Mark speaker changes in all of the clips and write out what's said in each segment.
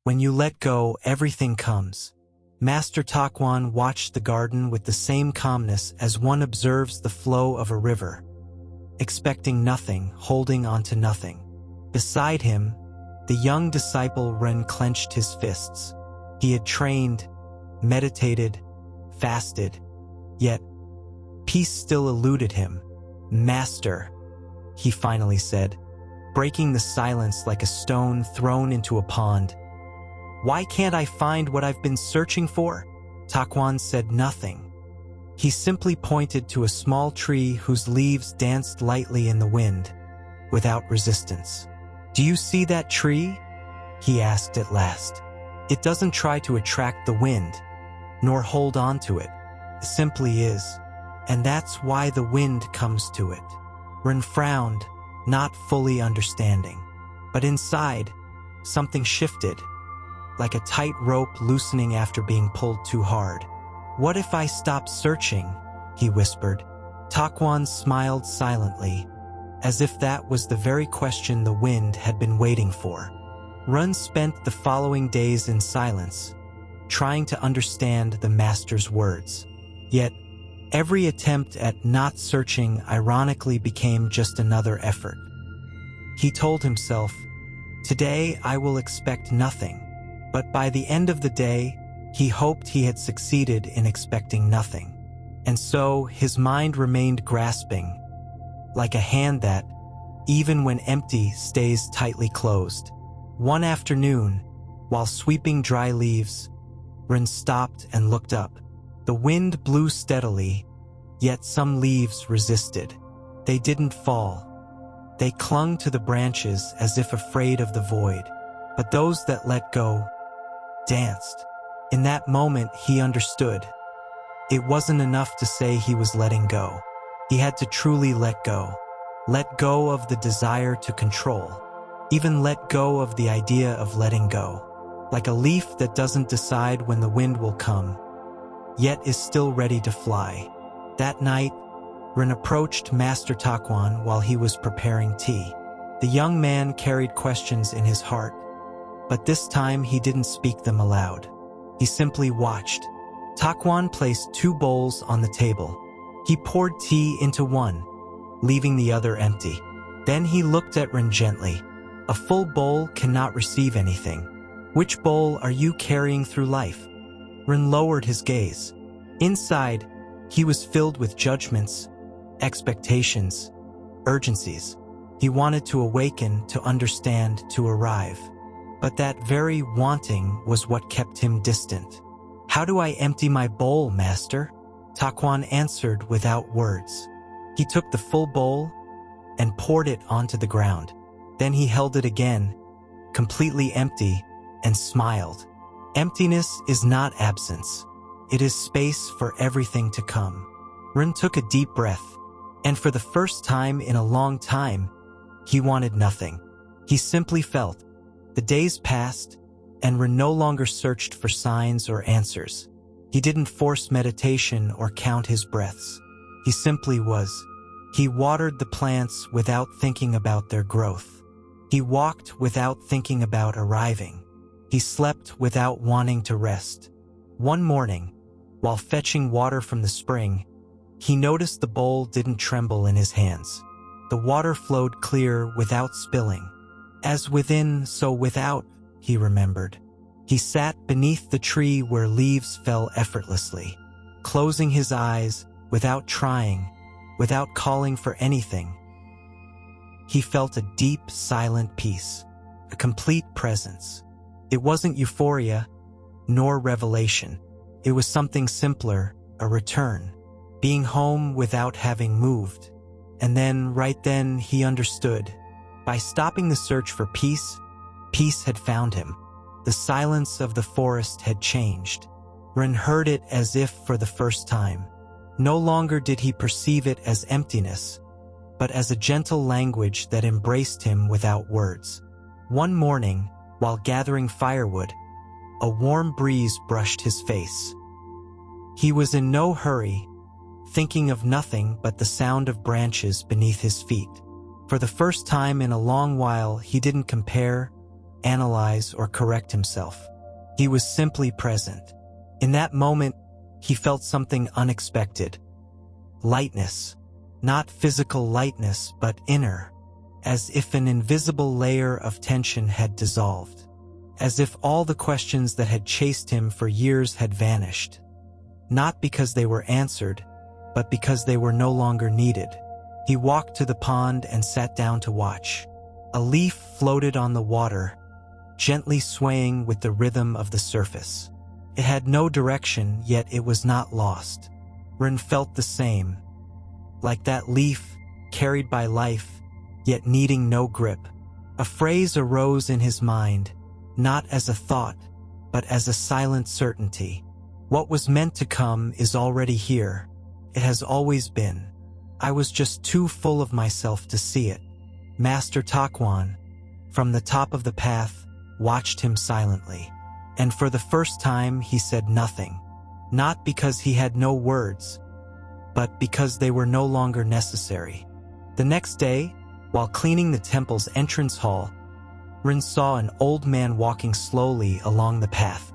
Speaker 1: When you let go, everything comes. Master Taquan watched the garden with the same calmness as one observes the flow of a river, expecting nothing, holding on to nothing. Beside him, the young disciple Ren clenched his fists. He had trained, meditated, fasted, yet peace still eluded him. "Master," he finally said, breaking the silence like a stone thrown into a pond. "Why can't I find what I've been searching for?" Taquan said nothing. He simply pointed to a small tree whose leaves danced lightly in the wind, without resistance. "Do you see that tree?" he asked at last. "It doesn't try to attract the wind, nor hold on to it. It simply is. And that's why the wind comes to it." Ren frowned, not fully understanding. But inside, something shifted, like a tight rope loosening after being pulled too hard. "What if I stop searching?" he whispered. Taquan smiled silently, as if that was the very question the wind had been waiting for. Ren spent the following days in silence, trying to understand the master's words. Yet, every attempt at not searching ironically became just another effort. He told himself, "Today I will expect nothing." But by the end of the day, he hoped he had succeeded in expecting nothing. And so his mind remained grasping, like a hand that, even when empty, stays tightly closed. One afternoon, while sweeping dry leaves, Ren stopped and looked up. The wind blew steadily, yet some leaves resisted. They didn't fall. They clung to the branches as if afraid of the void. But those that let go danced. In that moment, he understood. It wasn't enough to say he was letting go. He had to truly let go. Let go of the desire to control. Even let go of the idea of letting go. Like a leaf that doesn't decide when the wind will come, yet is still ready to fly. That night, Ren approached Master Taquan while he was preparing tea. The young man carried questions in his heart, but this time he didn't speak them aloud. He simply watched. Taquan placed 2 bowls on the table. He poured tea into one, leaving the other empty. Then he looked at Ren gently. "A full bowl cannot receive anything. Which bowl are you carrying through life?" Ren lowered his gaze. Inside, he was filled with judgments, expectations, urgencies. He wanted to awaken, to understand, to arrive. But that very wanting was what kept him distant. "How do I empty my bowl, Master?" Taquan answered without words. He took the full bowl and poured it onto the ground. Then he held it again, completely empty, and smiled. Emptiness is not absence. It is space for everything to come. Ren took a deep breath, and for the first time in a long time, he wanted nothing. He simply felt. The days passed, and Ren no longer searched for signs or answers. He didn't force meditation or count his breaths. He simply was. He watered the plants without thinking about their growth. He walked without thinking about arriving. He slept without wanting to rest. One morning, while fetching water from the spring, he noticed the bowl didn't tremble in his hands. The water flowed clear without spilling. As within, so without, he remembered. He sat beneath the tree where leaves fell effortlessly, closing his eyes without trying, without calling for anything. He felt a deep, silent peace, a complete presence. It wasn't euphoria, nor revelation. It was something simpler, a return, being home without having moved. And then, right then, he understood. By stopping the search for peace, peace had found him. The silence of the forest had changed. Ren heard it as if for the first time. No longer did he perceive it as emptiness, but as a gentle language that embraced him without words. One morning, while gathering firewood, a warm breeze brushed his face. He was in no hurry, thinking of nothing but the sound of branches beneath his feet. For the first time in a long while, he didn't compare, analyze, or correct himself. He was simply present. In that moment, he felt something unexpected. Lightness. Not physical lightness, but inner. As if an invisible layer of tension had dissolved. As if all the questions that had chased him for years had vanished. Not because they were answered, but because they were no longer needed. He walked to the pond and sat down to watch. A leaf floated on the water, gently swaying with the rhythm of the surface. It had no direction, yet it was not lost. Ren felt the same. Like that leaf, carried by life, yet needing no grip. A phrase arose in his mind, not as a thought, but as a silent certainty. What was meant to come is already here. It has always been. I was just too full of myself to see it. Master Takwon, from the top of the path, watched him silently. And for the first time he said nothing. Not because he had no words, but because they were no longer necessary. The next day, while cleaning the temple's entrance hall, Rin saw an old man walking slowly along the path.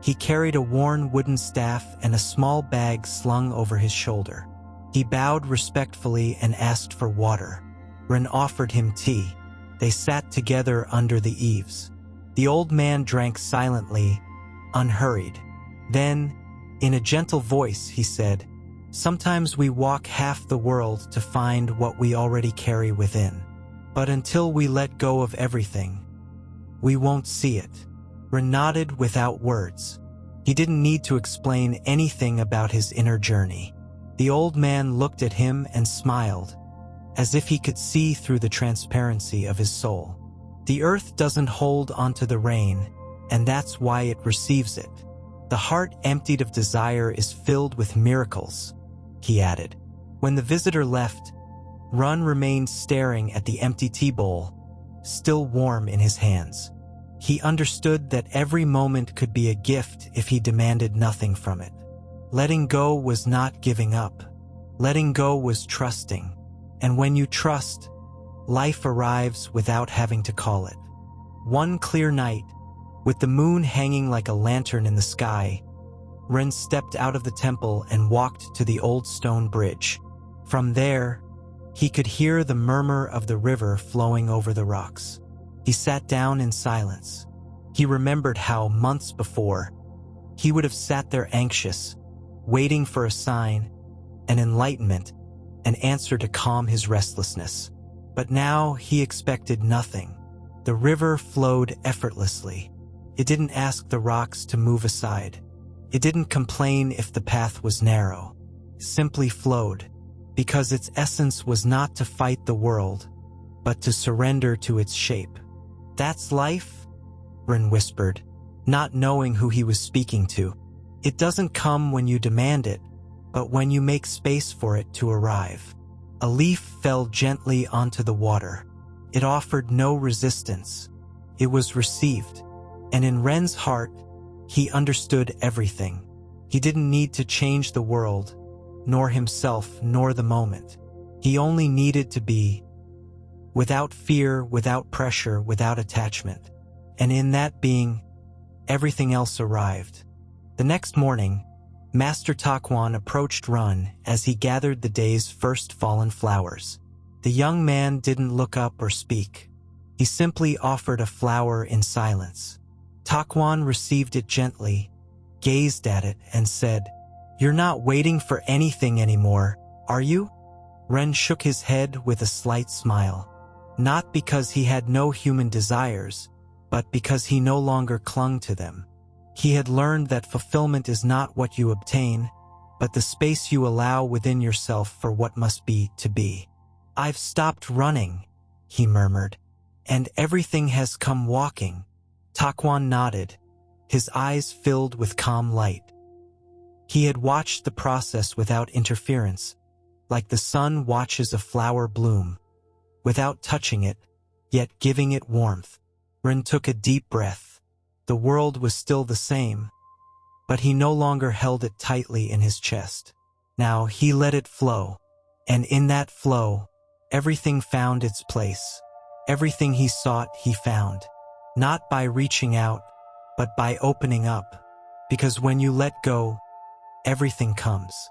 Speaker 1: He carried a worn wooden staff and a small bag slung over his shoulder. He bowed respectfully and asked for water. Rin offered him tea. They sat together under the eaves. The old man drank silently, unhurried. Then, in a gentle voice, he said, "Sometimes we walk half the world to find what we already carry within. But until we let go of everything, we won't see it." Rin nodded without words. He didn't need to explain anything about his inner journey. The old man looked at him and smiled, as if he could see through the transparency of his soul. The earth doesn't hold onto the rain, and that's why it receives it. The heart emptied of desire is filled with miracles, he added. When the visitor left, Run remained staring at the empty tea bowl, still warm in his hands. He understood that every moment could be a gift if he demanded nothing from it. Letting go was not giving up. Letting go was trusting. And when you trust, life arrives without having to call it. One clear night, with the moon hanging like a lantern in the sky, Ren stepped out of the temple and walked to the old stone bridge. From there, he could hear the murmur of the river flowing over the rocks. He sat down in silence. He remembered how, months before, he would have sat there anxious, waiting for a sign, an enlightenment, an answer to calm his restlessness. But now he expected nothing. The river flowed effortlessly. It didn't ask the rocks to move aside. It didn't complain if the path was narrow. It simply flowed, because its essence was not to fight the world, but to surrender to its shape. "That's life?" Ren whispered, not knowing who he was speaking to. "It doesn't come when you demand it, but when you make space for it to arrive." A leaf fell gently onto the water. It offered no resistance. It was received. And in Ren's heart, he understood everything. He didn't need to change the world, nor himself, nor the moment. He only needed to be, without fear, without pressure, without attachment. And in that being, everything else arrived. The next morning, Master Takwon approached Run as he gathered the day's first fallen flowers. The young man didn't look up or speak. He simply offered a flower in silence. Takwon received it gently, gazed at it, and said, "You're not waiting for anything anymore, are you?" Ren shook his head with a slight smile. Not because he had no human desires, but because he no longer clung to them. He had learned that fulfillment is not what you obtain, but the space you allow within yourself for what must be to be. "I've stopped running," he murmured, "and everything has come walking." Takwon nodded, his eyes filled with calm light. He had watched the process without interference, like the sun watches a flower bloom, without touching it, yet giving it warmth. Ren took a deep breath. The world was still the same, but he no longer held it tightly in his chest. Now he let it flow, and in that flow, everything found its place. Everything he sought, he found. not by reaching out, but by opening up. Because when you let go, everything comes.